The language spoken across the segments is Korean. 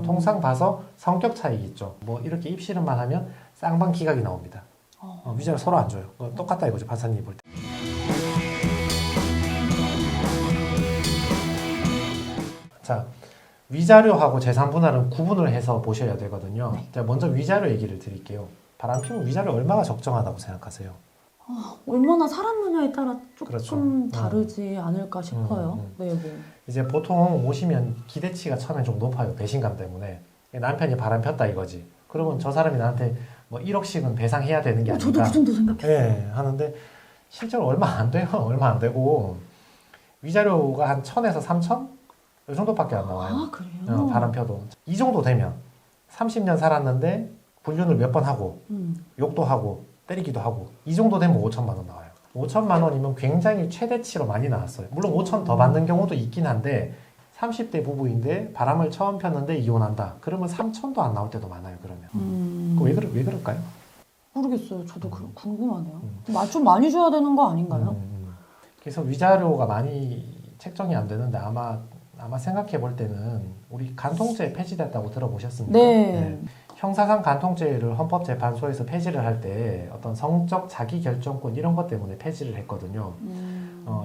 통상 봐서 성격 차이 있죠. 뭐 이렇게 입씨름만 하면 쌍방 기각이 나옵니다. 위자료 서로 안 줘요. 똑같다 이거죠. 판사님이 볼 때. 자, 위자료하고 재산 분할은 구분을 해서 보셔야 되거든요. 네. 자, 먼저 위자료 얘기를 드릴게요. 바람피면 위자료 얼마가 적정하다고 생각하세요? 얼마나 사람 분야에 따라 조금 그렇죠. 다르지 않을까 싶어요. 네, 뭐. 이제 보통 오시면 기대치가 처음에 좀 높아요. 배신감 때문에. 남편이 바람 폈다 이거지. 그러면 저 사람이 나한테 뭐 1억씩은 배상해야 되는 게 아닌가. 저도 그 정도 생각해요. 네, 하는데 실제로 얼마 안 돼요. 얼마 안 되고 위자료가 한 1,000에서 3,000? 이 정도밖에 안 나와요. 아, 그래요? 바람 펴도. 이 정도 되면 30년 살았는데 불륜을 몇 번 하고 욕도 하고 때리기도 하고 이 정도 되면 5천만 원 나와요. 5천만 원이면 굉장히 최대치로 많이 나왔어요. 물론 5천 더 받는 경우도 있긴 한데 30대 부부인데 바람을 처음 폈는데 이혼한다. 그러면 3천도 안 나올 때도 많아요. 그러면. 왜 그럴까요? 모르겠어요. 저도 궁금하네요. 좀 많이 줘야 되는 거 아닌가요? 그래서 위자료가 많이 책정이 안 되는데 아마 생각해 볼 때는 우리 간통죄 폐지됐다고 들어보셨습니까? 네. 형사상 간통죄를 헌법재판소에서 폐지를 할 때 어떤 성적 자기결정권 이런 것 때문에 폐지를 했거든요.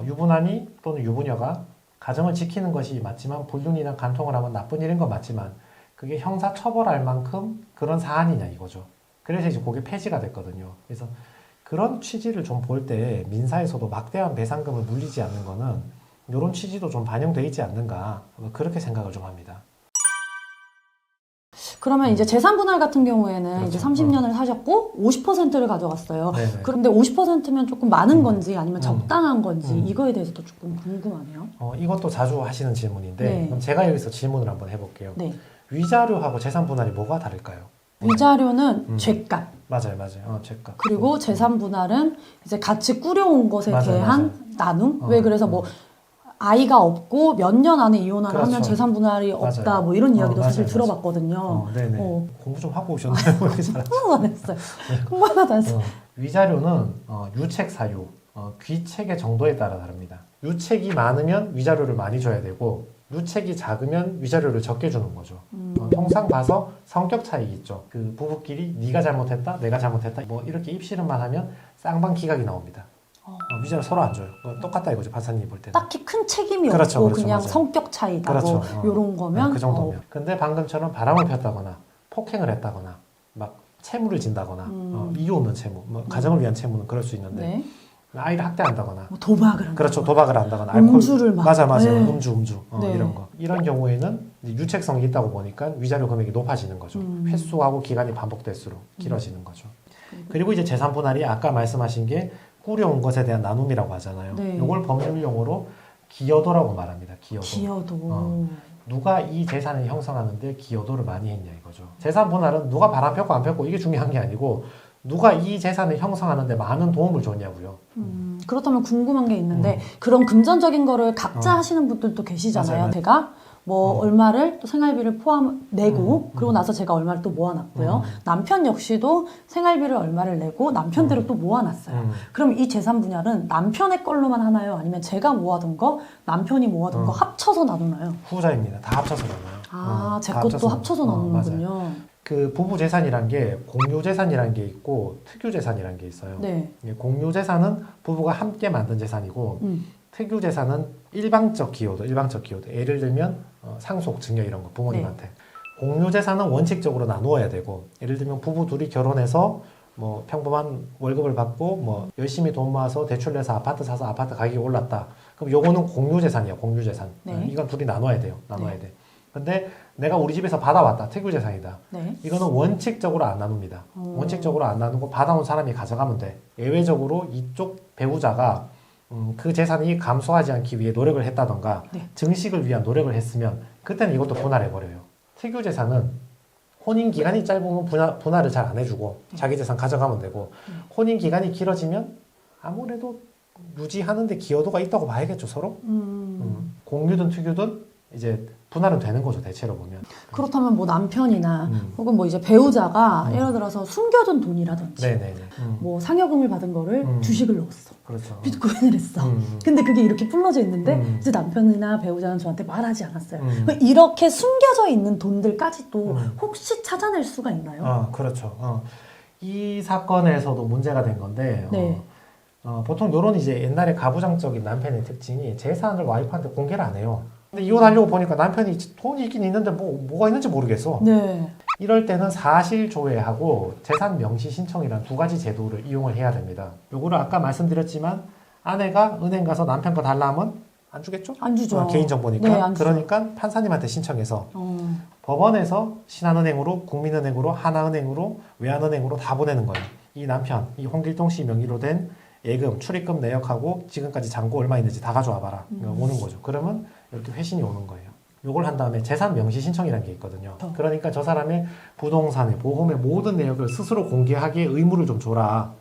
유부남이 또는 유부녀가 가정을 지키는 것이 맞지만 불륜이나 간통을 하면 나쁜 일인 건 맞지만 그게 형사 처벌할 만큼 그런 사안이냐 이거죠. 그래서 이제 그게 폐지가 됐거든요. 그래서 그런 취지를 좀 볼 때 민사에서도 막대한 배상금을 물리지 않는 거는 이런 취지도 좀 반영되어 있지 않는가 그렇게 생각을 좀 합니다. 그러면 이제 재산 분할 같은 경우에는 그렇죠. 이제 30년을 사셨고 50%를 가져갔어요. 네네. 그런데 50%면 조금 많은 건지 아니면 적당한 건지 음. 이거에 대해서도 조금 궁금하네요. 이것도 자주 하시는 질문인데 네. 그럼 제가 여기서 질문을 한번 해볼게요. 네. 위자료하고 재산 분할이 뭐가 다를까요? 위자료는 죄값, 맞아요. 죄값. 그리고 재산 분할은 이제 같이 꾸려온 것에 맞아요, 대한 나눔. 왜 그래서 뭐 어. 아이가 없고 몇 년 안에 이혼을 그렇죠. 하면 재산 분할이 없다 맞아요. 뭐 이런 이야기도 맞아요, 사실 맞아요. 들어봤거든요. 네네. 공부 좀 하고 오셨나요? 이렇게 잘하시죠? 공부 안 했어요. 공부 하나도 안 했어요. 위자료는 유책 사유, 귀책의 정도에 따라 다릅니다. 유책이 많으면 위자료를 많이 줘야 되고 유책이 작으면 위자료를 적게 주는 거죠. 통상 봐서 성격 차이 있죠. 그 부부끼리 네가 잘못했다, 내가 잘못했다 뭐 이렇게 입씨름만 하면 쌍방 기각이 나옵니다. 위자료 서로 안 줘요. 똑같다 이거죠. 판사님이 볼 때는. 딱히 큰 책임이 그렇죠, 없고 그렇죠, 그냥 맞아요. 성격 차이다 그렇죠. 뭐 이런 거면 그 정도면. 근데 방금처럼 바람을 폈다거나 폭행을 했다거나 막 채무를 진다거나 이유 없는 채무, 뭐 가정을 위한 채무는 그럴 수 있는데 네. 아이를 학대한다거나 뭐 도박을 한다거나 그렇죠. 도박을 한다거나 음주를 막 맞아요. 네. 음주 네. 이런 거 이런 경우에는 유책성이 있다고 보니까 위자료 금액이 높아지는 거죠. 횟수하고 기간이 반복될수록 길어지는 거죠. 그리고 이제 재산 분할이 아까 말씀하신 게 꾸려온 것에 대한 나눔이라고 하잖아요. 네. 이걸 법률 용어로 기여도라고 말합니다. 기여도. 누가 이 재산을 형성하는데 기여도를 많이 했냐 이거죠. 재산 분할은 누가 바람 폈고 안 폈고 이게 중요한 게 아니고 누가 이 재산을 형성하는데 많은 도움을 줬냐고요. 그렇다면 궁금한 게 있는데 그런 금전적인 거를 각자 하시는 분들도 계시잖아요. 맞아요. 제가 뭐 얼마를 또 생활비를 포함 내고 그러고 나서 제가 얼마를 또 모아놨고요. 남편 역시도 생활비를 얼마를 내고 남편대로 또 모아놨어요. 그럼 이 재산 분할은 남편의 걸로만 하나요? 아니면 제가 모아둔 거, 남편이 모아둔 거 합쳐서 나누나요? 후자입니다. 다 합쳐서 나눠요. 제 다 것도 합쳐서 맞아요. 나누는군요. 그 부부 재산이란 게 공유 재산이란 게 있고 특유 재산이란 게 있어요. 네. 공유 재산은 부부가 함께 만든 재산이고 특유 재산은 일방적 기여도. 예를 들면 상속, 증여 이런 거 부모님한테. 공유 재산은 원칙적으로 나누어야 되고 예를 들면 부부 둘이 결혼해서 뭐 평범한 월급을 받고 뭐 열심히 돈 모아서 대출 내서 아파트 사서 아파트 가격이 올랐다. 그럼 요거는 공유 재산이야. 공유 재산. 네. 이건 둘이 나눠야 돼요. 나눠야 돼. 근데 내가 우리 집에서 받아왔다. 특유 재산이다. 네. 이거는 원칙적으로 안 나눕니다. 원칙적으로 안 나누고 받아온 사람이 가져가면 돼. 예외적으로 이쪽 배우자가 그 재산이 감소하지 않기 위해 노력을 했다던가 네. 증식을 위한 노력을 했으면 그때는 이것도 분할해버려요. 특유 재산은 혼인 기간이 짧으면 분할을 잘 안 해주고 자기 재산 가져가면 되고 혼인 기간이 길어지면 아무래도 유지하는데 기여도가 있다고 봐야겠죠 서로. 공유든 특유든 이제 분할은 되는 거죠, 대체로 보면. 그렇다면 뭐 남편이나 혹은 뭐 이제 배우자가 음. 예를 들어서 숨겨둔 돈이라든지 네네네. 뭐 상여금을 받은 거를 주식을 넣었어. 그렇죠. 비트코인을 했어. 근데 그게 이렇게 불러져 있는데 이제 남편이나 배우자는 저한테 말하지 않았어요. 그러니까 이렇게 숨겨져 있는 돈들까지도 혹시 찾아낼 수가 있나요? 그렇죠. 이 사건에서도 문제가 된 건데, 네. 보통 요런 이제 옛날에 가부장적인 남편의 특징이 재산을 와이프한테 공개를 안 해요. 근데 이혼하려고 보니까 남편이 돈이 있긴 있는데 뭐가 있는지 모르겠어. 네. 이럴 때는 사실조회하고 재산 명시 신청이라는 두 가지 제도를 이용을 해야 됩니다. 요거를 아까 말씀드렸지만 아내가 은행 가서 남편 거 달라 하면 안 주겠죠? 안 주죠. 개인정보니까. 네, 안 주죠. 그러니까 판사님한테 신청해서 법원에서 신한은행으로, 국민은행으로, 하나은행으로, 외환은행으로 다 보내는 거예요. 이 남편, 이 홍길동 씨 명의로 된 예금, 출입금 내역하고 지금까지 잔고 얼마 있는지 다 가져와 봐라. 오는 거죠. 그러면 이렇게 회신이 오는 거예요. 요걸 한 다음에 재산 명시 신청이라는 게 있거든요. 그러니까 저 사람의 부동산의 보험의 모든 내역을 스스로 공개하기에 의무를 좀 줘라.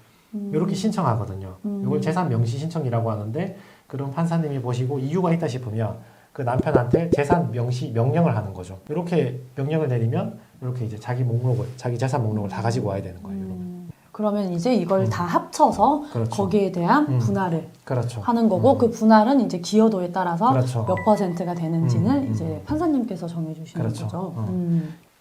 이렇게 신청하거든요. 이걸 재산 명시 신청이라고 하는데 그럼 판사님이 보시고 이유가 있다 싶으면 그 남편한테 재산 명시 명령을 하는 거죠. 이렇게 명령을 내리면 이렇게 이제 자기 재산 목록을 다 가지고 와야 되는 거예요. 그러면 이제 이걸 다 합쳐서 그렇죠. 거기에 대한 분할을 그렇죠. 하는 거고 그 분할은 이제 기여도에 따라서 그렇죠. 몇 퍼센트가 되는지는 이제 판사님께서 정해주시는 그렇죠. 거죠.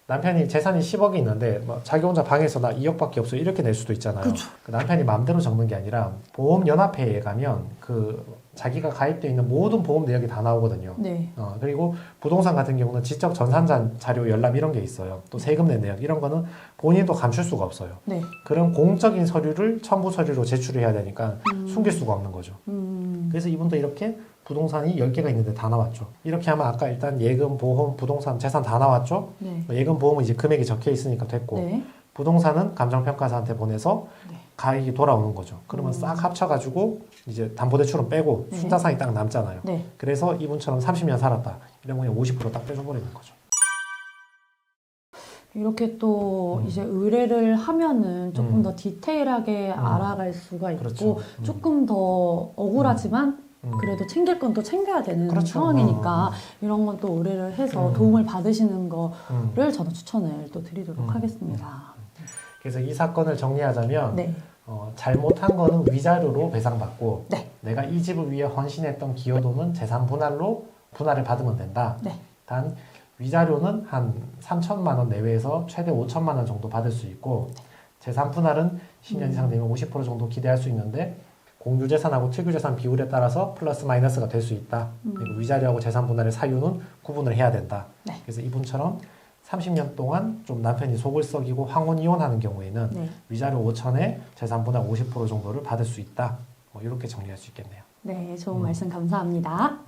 남편이 재산이 10억이 있는데 뭐 자기 혼자 방에서 나 2억밖에 없어 이렇게 낼 수도 있잖아요. 그렇죠. 그 남편이 마음대로 적는 게 아니라 보험연합회에 가면 그 자기가 가입되어 있는 모든 보험 내역이 다 나오거든요. 네. 그리고 부동산 같은 경우는 지적 전산자 자료 열람 이런 게 있어요. 또 세금 내 내역 이런 거는 본인도 감출 수가 없어요. 네. 그런 공적인 서류를 첨부 서류로 제출해야 되니까 숨길 수가 없는 거죠. 그래서 이분도 이렇게 부동산이 10개가 있는데 다 나왔죠. 이렇게 하면 아까 일단 예금, 보험, 부동산, 재산 다 나왔죠. 네. 예금, 보험은 이제 금액이 적혀 있으니까 됐고 네. 부동산은 감정평가사한테 보내서 네. 가액이 돌아오는 거죠. 그러면 싹 합쳐가지고 이제 담보대출은 빼고 네. 순자산이 딱 남잖아요. 네. 그래서 이분처럼 30년 살았다. 이러면 50%딱 빼줘버리는 거죠. 이렇게 또 이제 의뢰를 하면은 조금 더 디테일하게 알아갈 수가 있고 그렇죠. 조금 더 억울하지만 그래도 챙길 건 또 챙겨야 되는 그렇죠. 상황이니까 이런 건 또 의뢰를 해서 도움을 받으시는 거를 저는 추천을 또 드리도록 하겠습니다. 그래서 이 사건을 정리하자면 네. 잘못한 거는 위자료로 배상받고 네. 내가 이 집을 위해 헌신했던 기여도는 재산 분할로 분할을 받으면 된다. 네. 단 위자료는 한 3천만 원 내외에서 최대 5천만 원 정도 받을 수 있고 재산 분할은 10년 이상 되면 50% 정도 기대할 수 있는데 공유재산하고 특유재산 비율에 따라서 플러스 마이너스가 될 수 있다. 그리고 위자료하고 재산 분할의 사유는 구분을 해야 된다. 네. 그래서 이분처럼 30년 동안 좀 남편이 속을 썩이고 황혼 이혼하는 경우에는 네. 위자료 5천에 재산 분할 50% 정도를 받을 수 있다. 이렇게 정리할 수 있겠네요. 네, 좋은 말씀 감사합니다.